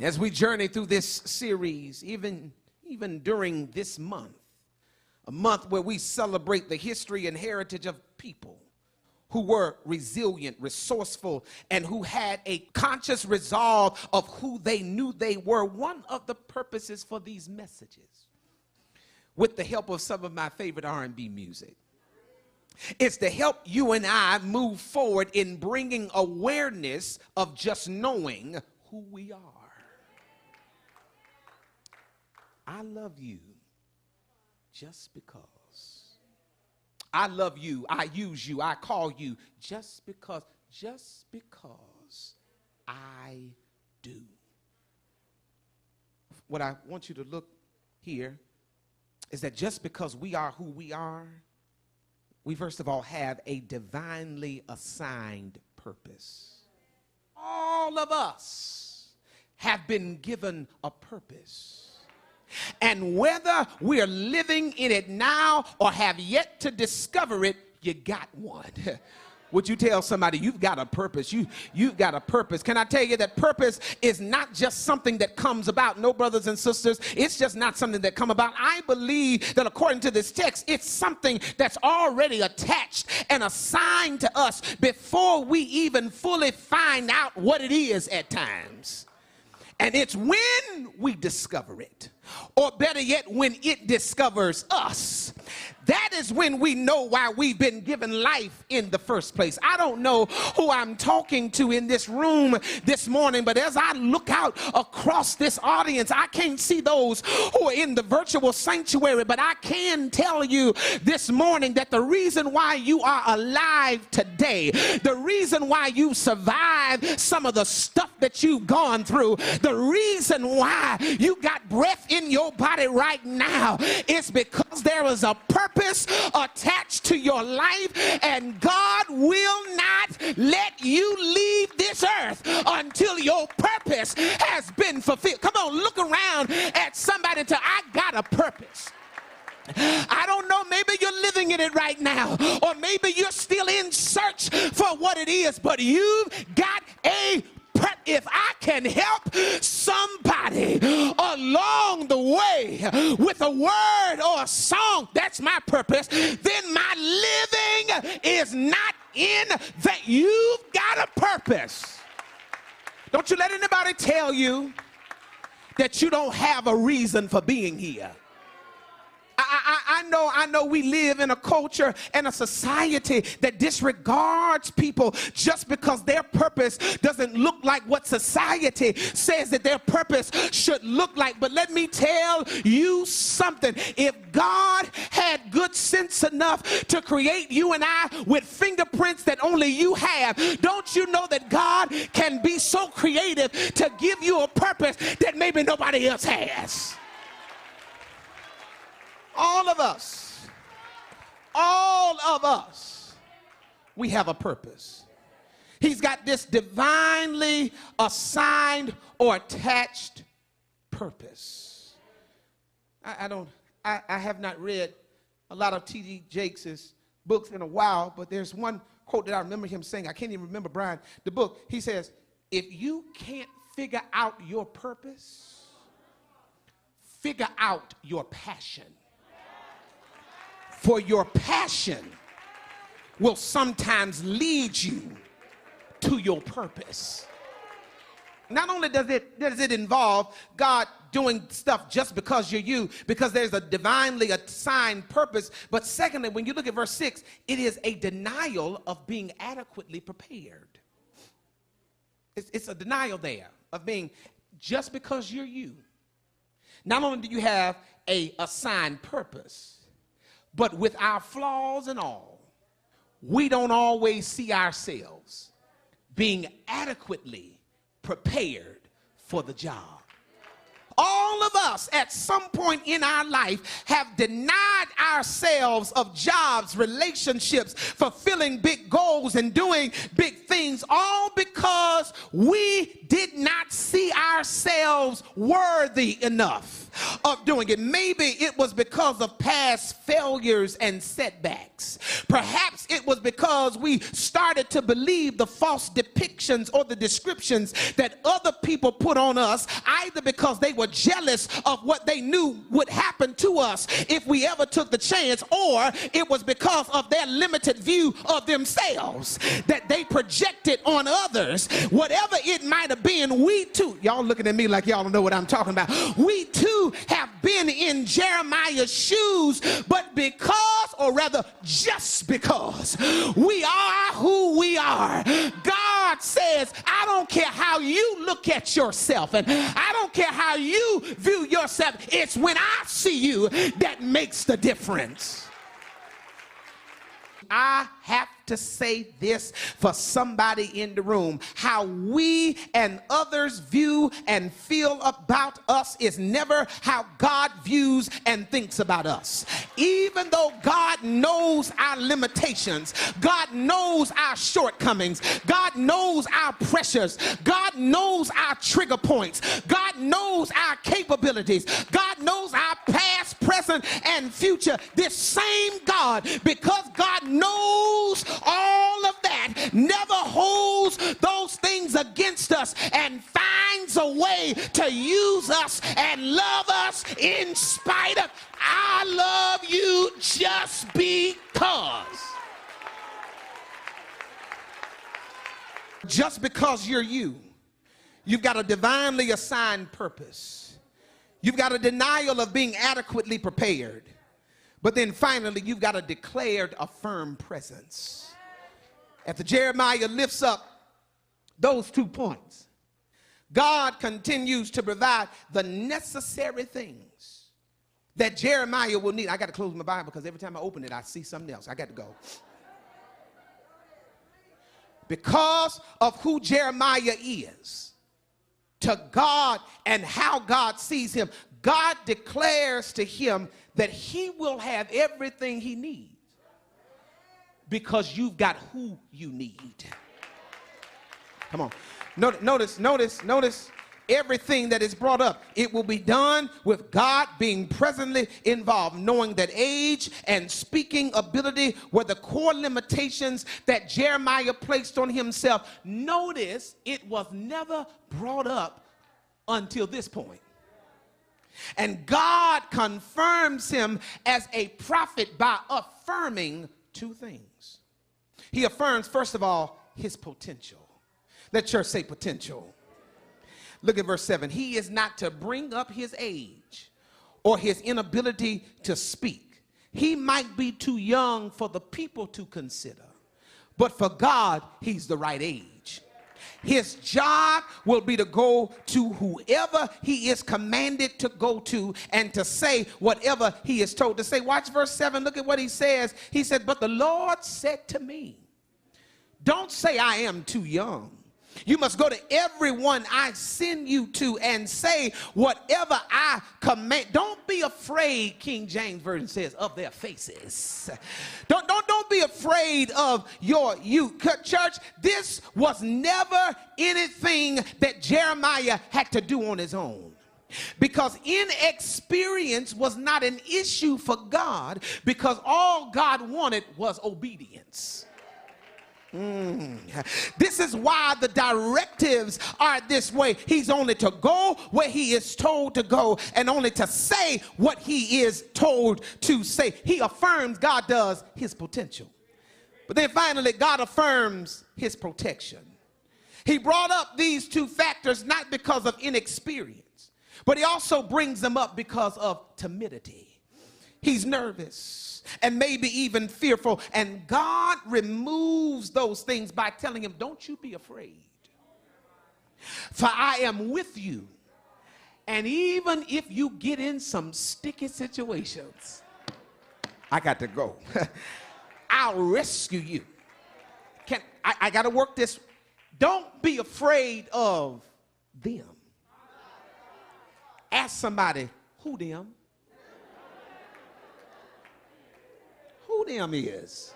As we journey through this series, even during this month, a month where we celebrate the history and heritage of people who were resilient, resourceful, and who had a conscious resolve of who they knew they were, one of the purposes for these messages, with the help of some of my favorite R&B music, is to help you and I move forward in bringing awareness of just knowing who we are. I love you just because. I love you, I use you, I call you just because I do. What I want you to look here is that just because we are who we are, we first of all have a divinely assigned purpose. All of us have been given a purpose. And whether we're living in it now or have yet to discover it, you got one. Would you tell somebody you've got a purpose? You've got a purpose. Can I tell you that purpose is not just something that comes about? No, brothers and sisters, it's just not something that come about. I believe that according to this text, it's something that's already attached and assigned to us before we even fully find out what it is at times. And it's when we discover it, or better yet, when it discovers us, that is when we know why we've been given life in the first place. I don't know who I'm talking to in this room this morning, but as I look out across this audience, I can't see those who are in the virtual sanctuary, but I can tell you this morning that the reason why you are alive today, the reason why you survived some of the stuff that you've gone through, the reason why you got breath in your body right now is because there is a purpose attached to your life, and God will not let you leave this earth until your purpose has been fulfilled. Come on, look around at somebody and tell, I got a purpose. I don't know, maybe you're living in it right now, or maybe you're still in search for what it is, but you've got a purpose. If I can help somebody along the way with a word or a song, that's my purpose, then my living is not in vain. You've got a purpose. Don't you let anybody tell you that you don't have a reason for being here. I know we live in a culture and a society that disregards people just because their purpose doesn't look like what society says that their purpose should look like. But let me tell you something. If God had good sense enough to create you and I with fingerprints that only you have, don't you know that God can be so creative to give you a purpose that maybe nobody else has? All of us, we have a purpose. He's got this divinely assigned or attached purpose. I have not read a lot of T.D. Jakes' books in a while, but there's one quote that I remember him saying. I can't even remember, Brian, the book. He says, if you can't figure out your purpose, figure out your passion. For your passion will sometimes lead you to your purpose. Not only does it involve God doing stuff just because you're you, because there's a divinely assigned purpose, but secondly, when you look at verse 6, it is a denial of being adequately prepared. It's a denial there of being just because you're you. Not only do you have a assigned purpose, but with our flaws and all, we don't always see ourselves being adequately prepared for the job. All of us at some point in our life have denied ourselves of jobs, relationships, fulfilling big goals and doing big things, all because we did not see ourselves worthy enough of doing it. Maybe it was because of past failures and setbacks. Perhaps it was because we started to believe the false depictions or the descriptions that other people put on us, either because they were jealous of what they knew would happen to us if we ever took the chance, or it was because of their limited view of themselves that they projected on others. Whatever it might have been, we too, y'all looking at me like y'all don't know what I'm talking about. We too have been in Jeremiah's shoes, but because, or rather just because, we are who we are. God says, I don't care how you look at yourself, and I don't care how you view yourself. It's when I see you that makes the difference. I have to say this for somebody in the room. How we and others view and feel about us is never how God views and thinks about us. Even though God knows our limitations, God knows our shortcomings, God knows our pressures, God knows our trigger points, God knows our capabilities, God knows our past, present, and future. This same God, because God knows all of that, never holds those things against us and finds a way to use us and love us in spite of. I love you just because. Just because you're you, you've got a divinely assigned purpose. You've got a denial of being adequately prepared. But then finally, you've got a declared, a firm presence. After Jeremiah lifts up those 2 points, God continues to provide the necessary things that Jeremiah will need. I got to close my Bible because every time I open it, I see something else. I got to go. Because of who Jeremiah is to God and how God sees him, God declares to him that he will have everything he needs because you've got who you need. Come on. Notice everything that is brought up. It will be done with God being presently involved, knowing that age and speaking ability were the core limitations that Jeremiah placed on himself. Notice it was never brought up until this point. And God confirms him as a prophet by affirming 2 things. He affirms, first of all, his potential. Let church say potential. Look at verse 7. He is not to bring up his age or his inability to speak. He might be too young for the people to consider, but for God, he's the right age. His job will be to go to whoever he is commanded to go to and to say whatever he is told to say. Watch verse 7. Look at what he says. He said, but the Lord said to me, don't say I am too young. You must go to everyone I send you to and say whatever I command. Don't be afraid, King James Version says, of their faces. Don't be afraid of your youth. Church, this was never anything that Jeremiah had to do on his own. Because inexperience was not an issue for God, because all God wanted was obedience. This is why the directives are this way. He's only to go where he is told to go and only to say what he is told to say. He affirms, God does, his potential. But then finally, God affirms his protection. He brought up these 2 factors not because of inexperience, but he also brings them up because of timidity. He's nervous and maybe even fearful. And God removes those things by telling him, don't you be afraid, for I am with you. And even if you get in some sticky situations, I got to go. I'll rescue you. I got to work this. Don't be afraid of them. Ask somebody, who them? Who them is?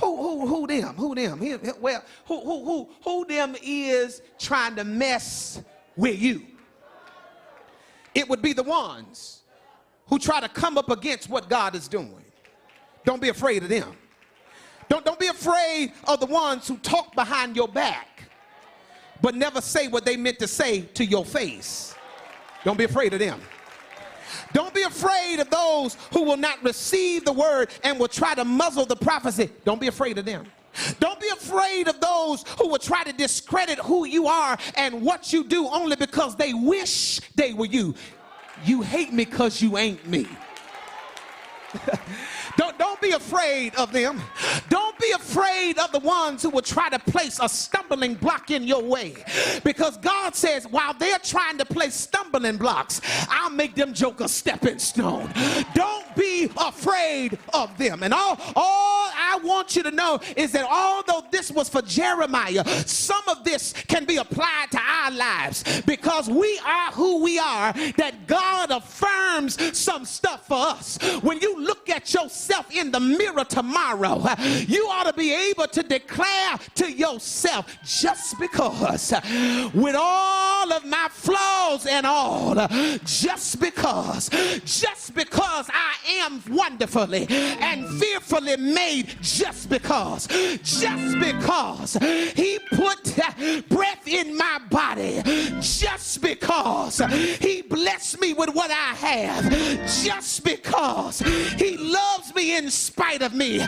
Who them? Who them? Well, who them is trying to mess with you? it would be the ones who try to come up against what God is doing. Don't be afraid of them. Don't be afraid of the ones who talk behind your back but never say what they meant to say to your face. Don't be afraid of them. Don't be afraid of those who will not receive the word and will try to muzzle the prophecy. Don't be afraid of them. Don't be afraid of those who will try to discredit who you are and what you do only because they wish they were you. You hate me because you ain't me. Don't be afraid of them. Don't be afraid of the ones who will try to place a stumbling block in your way. Because God says, while they're trying to place stumbling blocks, I'll make them joke a stepping stone. Don't be afraid of them. And all I want you to know is that although this was for Jeremiah, some of this can be applied to our lives because we are who we are, that God affirms some stuff for us. When you look at yourself in the mirror tomorrow, you ought to be able to declare to yourself, just because with all of my flaws and all, just because I am wonderfully and fearfully made, just because he put breath in my body, just because he blessed me with what I have, just because he loves me in spite of me,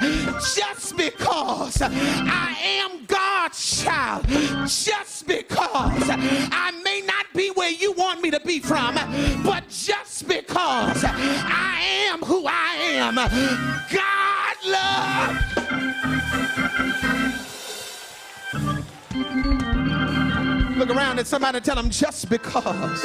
just because I am God's child, just because I may not be where you want me to be from, but just because I am who I am, God loves. Look around at somebody and tell them, just because